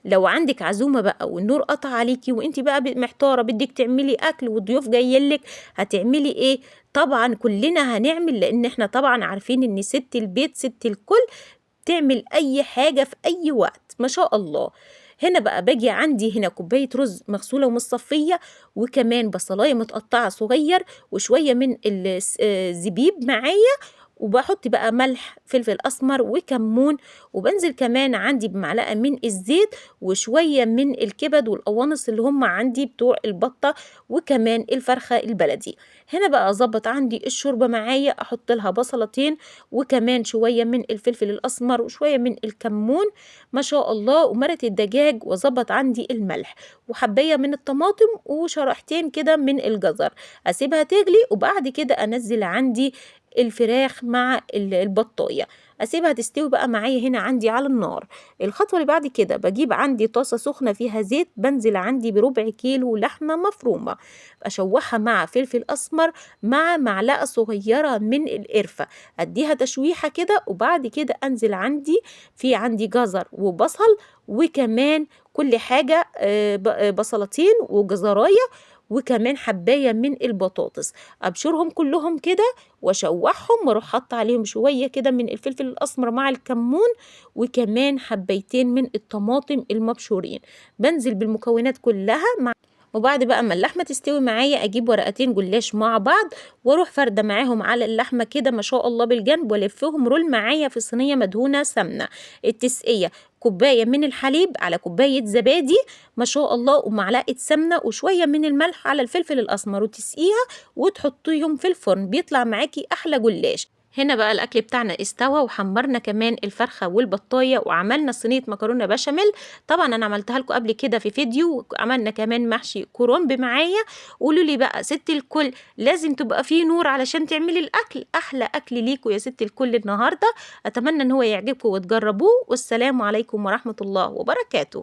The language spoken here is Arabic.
لو عندك عزومة بقى والنور قطع عليكي وانت بقى محتارة بدك تعملي أكل والضيوف جايلك، هتعملي ايه؟ طبعا كلنا هنعمل، لأن احنا طبعا عارفين ان ست البيت ست الكل تعمل أي حاجة في أي وقت ما شاء الله. هنا بقى باجي عندي هنا كوباية رز مغسولة ومصفية، وكمان بصلاية متقطعة صغير، وشوية من الزبيب معايا، وبحط بقى ملح فلفل أسمر وكمون، وبنزل كمان عندي بمعلقة من الزيت وشوية من الكبد والقوانص اللي هم عندي بتوع البطة، وكمان الفرخة البلدي. هنا بقى أظبط عندي الشوربة معايا، أحط لها بصلتين وكمان شوية من الفلفل الأسمر وشوية من الكمون ما شاء الله، ومرقة الدجاج، وأظبط عندي الملح وحباية من الطماطم وشرحتين كده من الجزر. أسيبها تغلي وبعد كده أنزل عندي الفراخ مع البطاية، أسيبها تستوي بقى معايا هنا عندي على النار. الخطوة اللي بعد كده بجيب عندي طاسة سخنة فيها زيت، بنزل عندي بربع كيلو لحمة مفرومة، أشوحها مع فلفل أسمر مع معلقة صغيرة من القرفة، أديها تشويحة كده، وبعد كده أنزل عندي جزر وبصل، وكمان كل حاجة بصلتين وجزراية، وكمان حباية من البطاطس، أبشرهم كلهم كده وأشوحهم، وأروح حاطة عليهم شوية كده من الفلفل الأسمر مع الكمون، وكمان حبايتين من الطماطم المبشورين. بنزل بالمكونات كلها وبعد بقى ما اللحمة تستوي معايا أجيب ورقتين جلاش مع بعض، واروح فردة معاهم على اللحمة كده ما شاء الله بالجنب، والفهم رول معايا في صينية مدهونة سمنة. التسقية كوباية من الحليب على كوباية زبادي ما شاء الله، ومعلقة سمنة وشوية من الملح على الفلفل الأسمر، وتسقيها وتحطيهم في الفرن، بيطلع معاكي أحلى جلاش. هنا بقى الأكل بتاعنا استوى، وحمرنا كمان الفرخة والبطاية، وعملنا صينية مكرونة بشاميل. طبعا أنا عملتها لكم قبل كده في فيديو، وعملنا كمان محشي كرنب معايا. قولوا لي بقى ست الكل، لازم تبقى فيه نور علشان تعملي الأكل، أحلى أكل ليكوا يا ست الكل النهاردة. أتمنى إن هو يعجبكم وتجربوه، والسلام عليكم ورحمة الله وبركاته.